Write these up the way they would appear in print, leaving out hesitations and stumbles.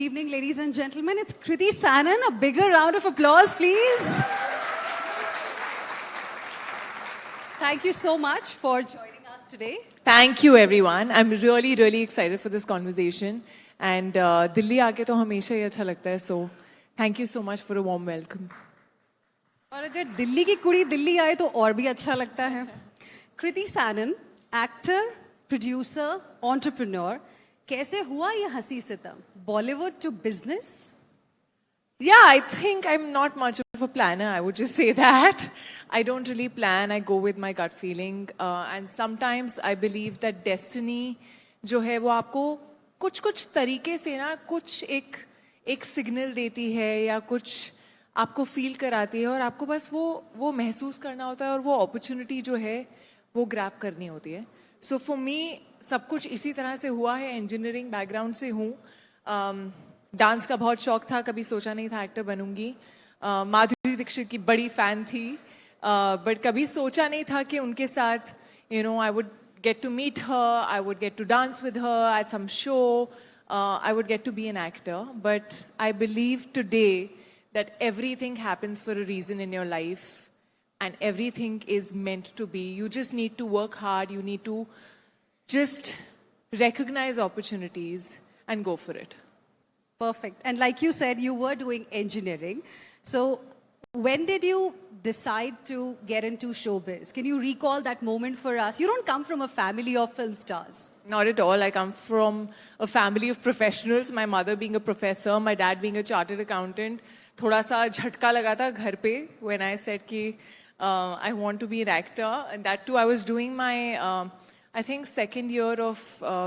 Evening, ladies and gentlemen. It's Kriti Sanon. A bigger round of applause, please. Thank you so much for joining us today. Thank you, everyone. I'm really, really excited for this conversation. And Delhi आके तो हमेशा ही अच्छा लगता है. So, thank you so much for a warm welcome. और अगर दिल्ली की कुड़ी दिल्ली आए तो और भी अच्छा लगता है. Kriti Sanon, actor, producer, entrepreneur. कैसे हुआ ये हंसी सितम? Bollywood to business? Yeah, I think I'm not much of a planner. I would just say that. I don't really plan. I go with my gut feeling. And sometimes I believe that destiny जो है वो आपको कुछ तरीके से ना कुछ एक सिग्नल देती है या कुछ आपको फील कराती है और आपको बस वो महसूस करना होता है और वो अपॉर्चुनिटी जो है वो ग्रैब करनी होती है. सो फॉर मी सब कुछ इसी तरह से हुआ है. इंजीनियरिंग बैकग्राउंड से हूँ. डांस का बहुत शौक था. कभी सोचा नहीं था एक्टर बनूंगी. माधुरी दीक्षित की बड़ी फैन थी. बट कभी सोचा नहीं था कि उनके साथ I would get to meet her, I would get to dance with her at some show, I would get to be an actor. But I believe today that everything happens for a reason in your life and everything is meant to be. You just need to work hard, you need to just recognize opportunities and go for it. Perfect. And like you said, you were doing engineering. So when did you decide to get into showbiz? Can you recall that moment for us? You don't come from a family of film stars. Not at all. I come from a family of professionals. My mother being a professor, my dad being a chartered accountant. थोड़ा सा झटका लगा था घर पे when I said कि I want to be an actor. And that too, I was doing my, I think, second year of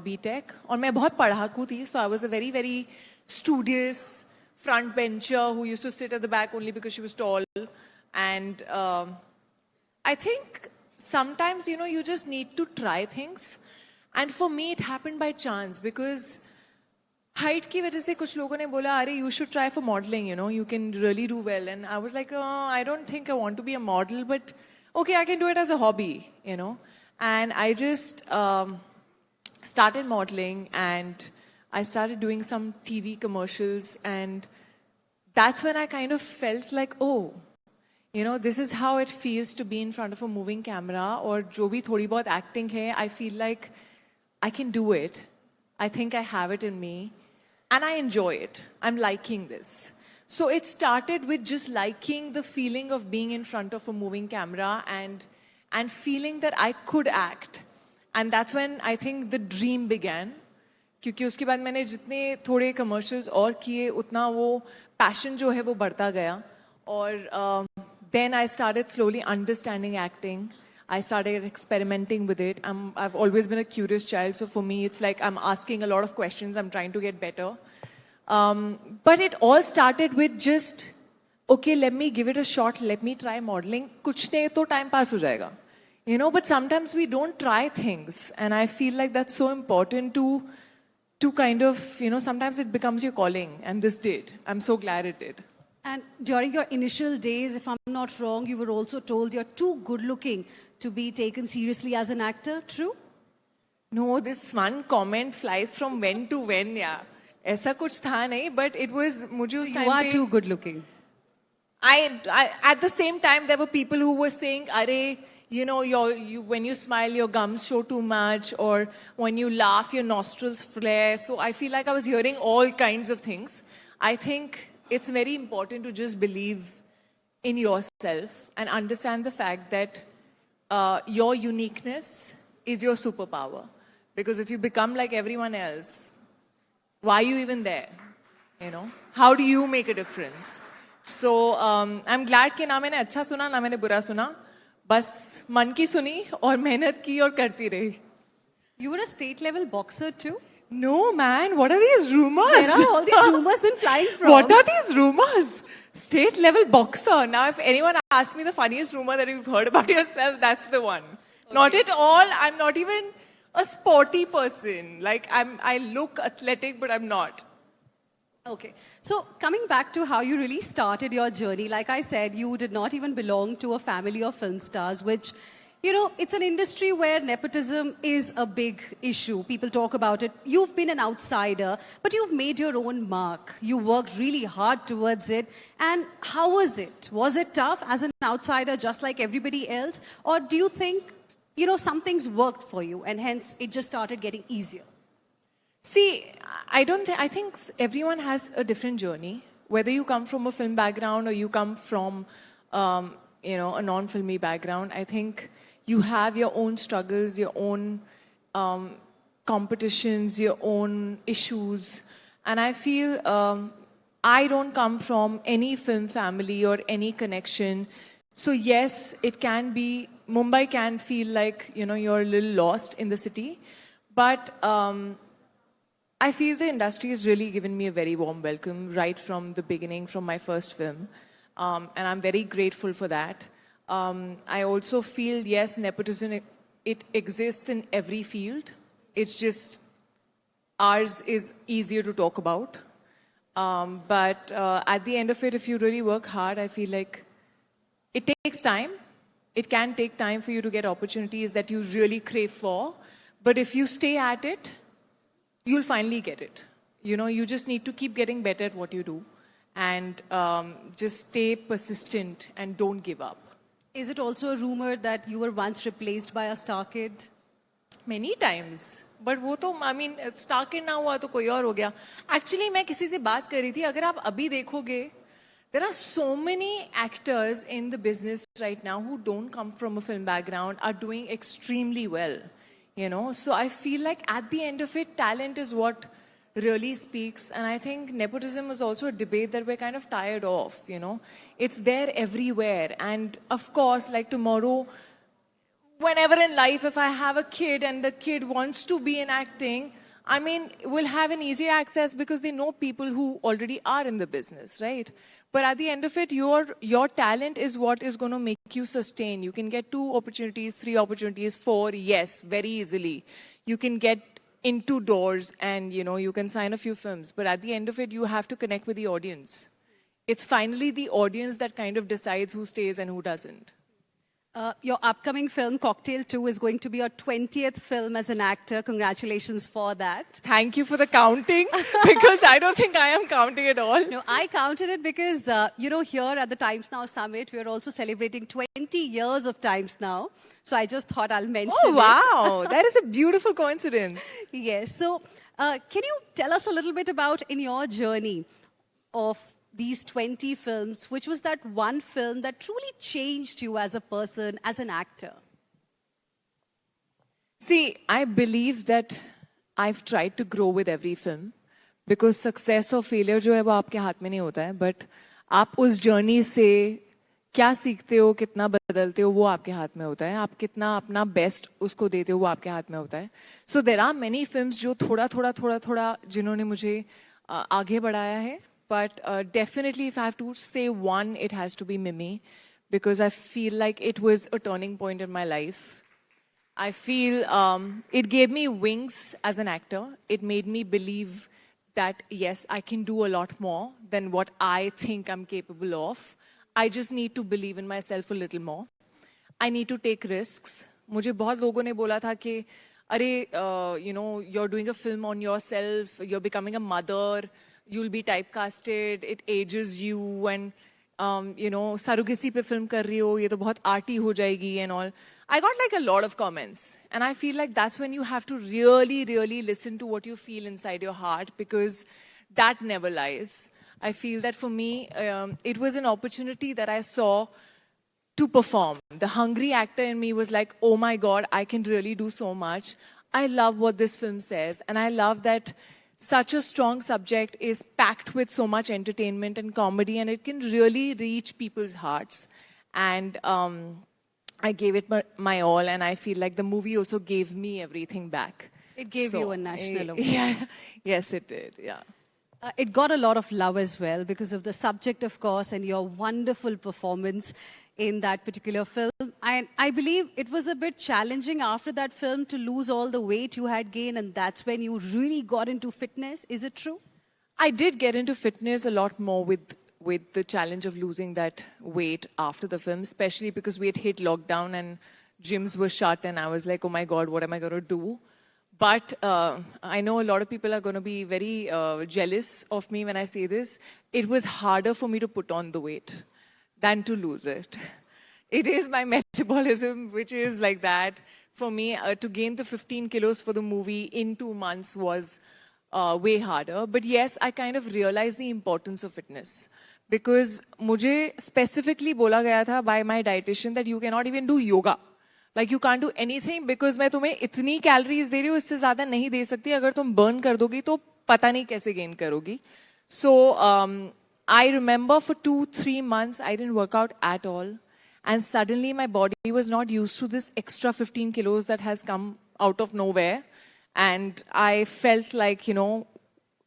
BTech. और मैं बहुत पढ़ाकू थी. So I was a very, very studious front bencher who used to sit at the back only because she was tall. And I think sometimes, you just need to try things. And for me, it happened by chance because height की वजह से कुछ लोगों ने बोला, अरे, you should try for modeling, you can really do well. And I was like, I don't think I want to be a model, but okay, I can do it as a hobby, And I just started modeling and I started doing some TV commercials, and that's when I kind of felt like, oh, this is how it feels to be in front of a moving camera. Or जो भी थोड़ी बहुत acting है, I feel like I can do it. I think I have it in me. And I enjoy it. I'm liking this. So it started with just liking the feeling of being in front of a moving camera and feeling that I could act. And that's when I think the dream began. क्योंकि उसके बाद मैंने जितने थोड़े commercials और किए उतना वो passion जो है वो बढ़ता गया. और then I started slowly understanding acting. I started experimenting with it. I've always been a curious child, so for me it's like I'm asking a lot of questions. I'm trying to get better. But it all started with just, okay, let me give it a shot. Let me try modeling. कुछ नहीं तो time pass हो जाएगा. But sometimes we don't try things. And I feel like that's so important to kind of, sometimes it becomes your calling. And this did. I'm so glad it did. And during your initial days, if I'm not wrong, you were also told you're too good looking to be taken seriously as an actor. True? No, this one comment flies from when to when, yeah. ऐसा कुछ था नहीं, but it was, मुझे उस time You are पे, too good looking. I at the same time, there were people who were saying, "Arey, when you smile, your gums show too much, or when you laugh, your nostrils flare." So I feel like I was hearing all kinds of things. I think it's very important to just believe in yourself and understand the fact that your uniqueness is your superpower. Because if you become like everyone else, why are you even there? How do you make a difference? So I'm glad कि ना मैंने अच्छा सुना ना मैंने बुरा सुना. बस मन की सुनी और मेहनत की और करती रही. You were a state level boxer too? No, man. What are these rumors? Where are all these rumors then flying from? What are these rumors? State level boxer. Now, if anyone asks me the funniest rumor that you've heard about yourself, that's the one. Okay. Not at all. I'm not even a sporty person. Like, I look athletic, but I'm not. Okay. So coming back to how you really started your journey, like I said, you did not even belong to a family of film stars, which You know, it's an industry where nepotism is a big issue. People talk about it. You've been an outsider, but you've made your own mark. You worked really hard towards it. And how was it? Was it tough as an outsider, just like everybody else? Or do you think, you know, some things worked for you and hence it just started getting easier? See, I think everyone has a different journey. Whether you come from a film background or you come from, a non-filmy background, I think you have your own struggles, your own competitions, your own issues. And I feel I don't come from any film family or any connection. So yes, it can be, Mumbai can feel like, you're a little lost in the city. But I feel the industry has really given me a very warm welcome right from the beginning, from my first film. And I'm very grateful for that. I also feel, yes, nepotism, it exists in every field. It's just ours is easier to talk about. But at the end of it, if you really work hard, I feel like it takes time. It can take time for you to get opportunities that you really crave for. But if you stay at it, you'll finally get it. You just need to keep getting better at what you do and just stay persistent and don't give up. Is it also a rumor that you were once replaced by a star kid? Many times. But वो तो, I mean, star kid ना हुआ तो कोई और हो गया. Actually, मैं किसी से बात कर रही थी, अगर आप अभी देखोगे, there are so many actors in the business right now who don't come from a film background, are doing extremely well. So I feel like at the end of it, talent is what really speaks. And I think nepotism is also a debate that we're kind of tired of, It's there everywhere. And of course, like tomorrow, whenever in life, if I have a kid and the kid wants to be in acting, I mean, we'll have an easier access because they know people who already are in the business, right? But at the end of it, your talent is what is going to make you sustain. You can get 2 opportunities, 3 opportunities, 4, yes, very easily. You can get into doors and, you can sign a few films. But at the end of it, you have to connect with the audience. It's finally the audience that kind of decides who stays and who doesn't. Your upcoming film, Cocktail 2, is going to be your 20th film as an actor. Congratulations for that. Thank you for the counting, because I don't think I am counting at all. No, I counted it because, here at the Times Now Summit, we are also celebrating 20 years of Times Now. So I just thought I'll mention Oh, wow. That is a beautiful coincidence. Yes. So can you tell us a little bit about, in your journey of these 20 films, which was that one film that truly changed you as a person, as an actor? See, I believe that I've tried to grow with every film because success or failure जो है वो आपके हाथ में नहीं होता है, but आप उस journey से क्या सीखते हो, कितना बदलते हो, वो आपके हाथ में होता है. आप कितना अपना best उसको देते हो, वो आपके हाथ में होता है. So there are many films जो थोड़ा जिन्होंने मुझे आगे बढ़ाया है. But definitely, if I have to say one, it has to be Mimi, because I feel like it was a turning point in my life. I feel it gave me wings as an actor. It made me believe that, yes, I can do a lot more than what I think I'm capable of. I just need to believe in myself a little more. I need to take risks. मुझे बहुत लोगों ने बोला था कि, अरे, you're doing a film on yourself, you're becoming a mother, you'll be typecasted, it ages you, and, surrogacy pe film kar rahi ho, ye to bahut arty ho jayegi and all. I got like a lot of comments. And I feel like that's when you have to really, really listen to what you feel inside your heart, because that never lies. I feel that for me, it was an opportunity that I saw to perform. The hungry actor in me was like, oh my God, I can really do so much. I love what this film says. And I love that such a strong subject is packed with so much entertainment and comedy, and it can really reach people's hearts. And I gave it my all, and I feel like the movie also gave me everything back. It gave you a national award. Yeah, yes, it did, yeah. It got a lot of love as well because of the subject, of course, and your wonderful performance in that particular film. And I believe it was a bit challenging after that film to lose all the weight you had gained, and that's when you really got into fitness. Is it true? I did get into fitness a lot more with the challenge of losing that weight after the film, especially because we had hit lockdown and gyms were shut, and I was like, oh my God, what am I going to do? But I know a lot of people are going to be very jealous of me when I say this. It was harder for me to put on the weight than to lose it. It is my metabolism, which is like that. For me, to gain the 15 kilos for the movie in 2 months was way harder. But yes, I kind of realized the importance of fitness. Because मुझे specifically बोला गया था by my dietitian that you cannot even do yoga. Like you can't do anything because मैं तुम्हें इतनी calories दे रही हूँ, इससे ज़्यादा नहीं दे सकती. अगर तुम burn कर दोगी तो पता नहीं कैसे gain करोगी. So I remember for 2-3 months I didn't work out at all. And suddenly my body was not used to this extra 15 kilos that has come out of nowhere. And I felt like, you know,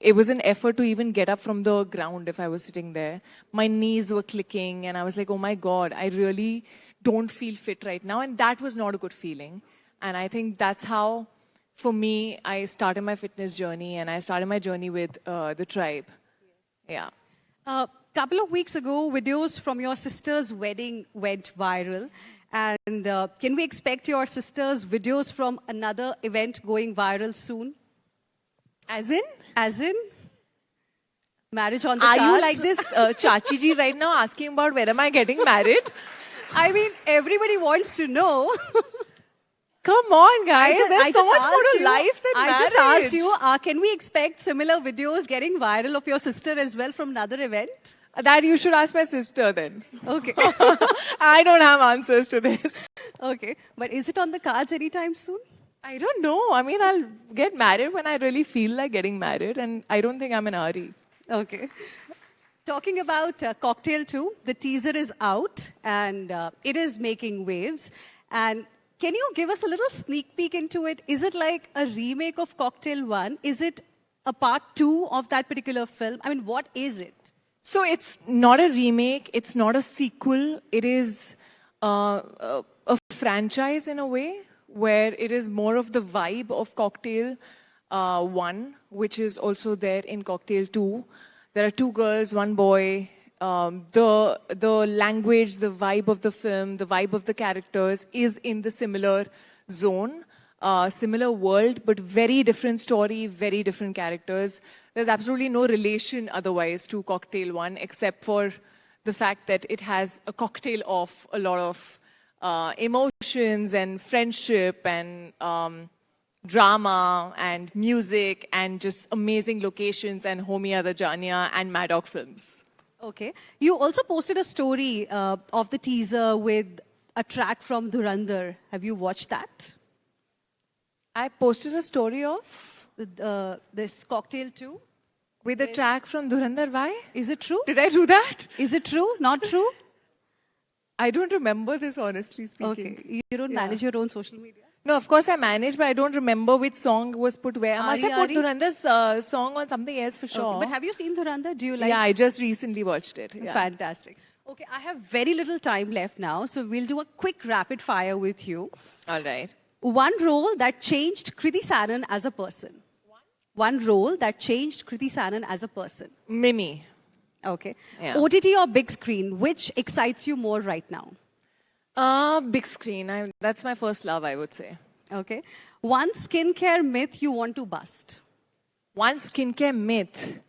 it was an effort to even get up from the ground if I was sitting there. My knees were clicking and I was like, oh my God, I really don't feel fit right now. And that was not a good feeling. And I think that's how, for me, I started my fitness journey and I started my journey with the tribe. Yeah. Couple of weeks ago, videos from your sister's wedding went viral. And can we expect your sister's videos from another event going viral soon? As in? As in? Marriage on the Are cards? you like this Chachi ji right now asking about when am I getting married? I mean, everybody wants to know. Come on, guys. There's so much asked more to you- life than I marriage. just asked you, can we expect similar videos getting viral of your sister as well from another event? That you should ask my sister then. Okay. I don't have answers to this. Okay. But is it on the cards anytime soon? I don't know. I mean, I'll get married when I really feel like getting married, and I don't think I'm in a hurry. Okay. Talking about Cocktail 2, the teaser is out and it is making waves. And can you give us a little sneak peek into it? Is it like a remake of Cocktail 1? Is it a part 2 of that particular film? I mean, what is it? So it's not a remake. It's not a sequel. It is a franchise in a way where it is more of the vibe of Cocktail 1, which is also there in Cocktail 2. There are 2 girls, 1 boy. The language, the vibe of the film, the vibe of the characters is in the similar zone, similar world, but very different story, very different characters. There's absolutely no relation otherwise to Cocktail 1 except for the fact that it has a cocktail of a lot of emotions and friendship and drama and music and just amazing locations and Homie Aada Jania and Mad Dog Films. Okay. You also posted a story of the teaser with a track from Dhurandhar. Have you watched that? I posted a story of This Cocktail 2? with a track from Dhurandhar. Why? Is it true? Did I do that? Is it true? Not true? I don't remember this, honestly speaking. Okay. You don't manage your own social media? No, of course I managed, but I don't remember which song was put where. I must have put Ari? Dhurandhar's song on something else for sure. Okay. But have you seen Dhurandhar? Do you like Yeah, I just recently watched it. Yeah. Fantastic. Okay, I have very little time left now, so we'll do a quick rapid fire with you. All right. One role that changed Kriti Sanon as a person. One role that changed Kriti Sanon as a person. Mimi. Okay. Yeah. OTT or big screen, which excites you more right now? Big screen. That's my first love, I would say. Okay. One skincare myth you want to bust. One skincare myth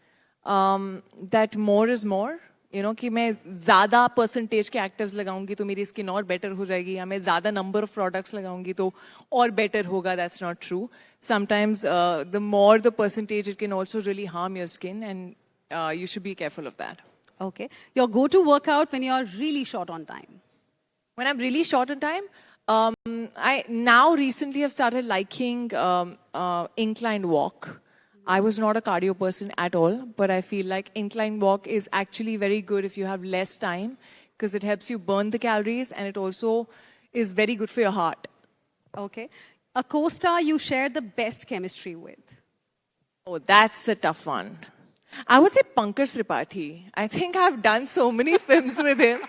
that more is more. You know, कि मैं ज़्यादा percentage के actives लगाऊंगी तो मेरी skin और better हो जाएगी या मैं ज़्यादा number of products लगाऊंगी तो और better होगा. That's not true. Sometimes the more the percentage, it can also really harm your skin, and you should be careful of that. Okay. Your go-to workout when you're really short on time. When I'm really short on time, I now recently have started liking inclined walk. I was not a cardio person at all, but I feel like inclined walk is actually very good if you have less time because it helps you burn the calories and it also is very good for your heart. Okay. A co-star you share the best chemistry with. Oh, that's a tough one. I would say Pankaj Tripathi. I think I've done so many films with him.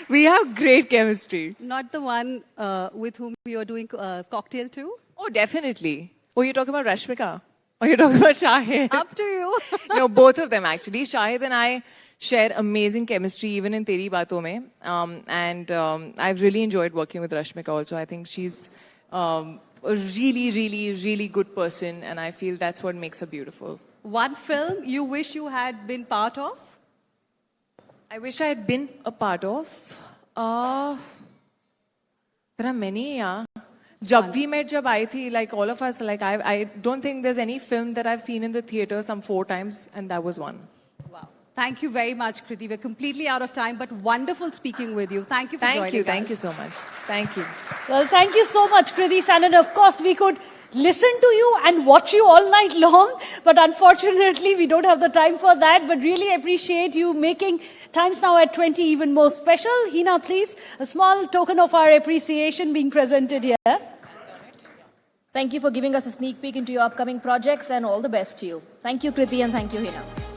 We have great chemistry. Not the one with whom you're doing Cocktail 2? Oh, definitely. Oh, you're talking about Rashmika? Or you're talking about Shahid? Up to you. No, both of them actually. Shahid and I share amazing chemistry even in Teri Baaton Mein. And I've really enjoyed working with Rashmika also. I think she's a really, really, really good person, and I feel that's what makes her beautiful. One film you wish you had been part of? I wish I had been a part of. There are many, yeah. Jab We Met jab aayi thi, like all of us, like I don't think there's any film that I've seen in the theater some 4 times, and that was one. Wow. Thank you very much, Kriti. We're completely out of time, but wonderful speaking with you. Thank you for joining us. Thank you so much. Thank you. Well, thank you so much, Kriti Sanon. Of course, we could listen to you and watch you all night long, but unfortunately, we don't have the time for that. But really appreciate you making Times Now at 20 even more special. Hina, please, a small token of our appreciation being presented here. Thank you for giving us a sneak peek into your upcoming projects, and all the best to you. Thank you, Kriti, and thank you, Hina.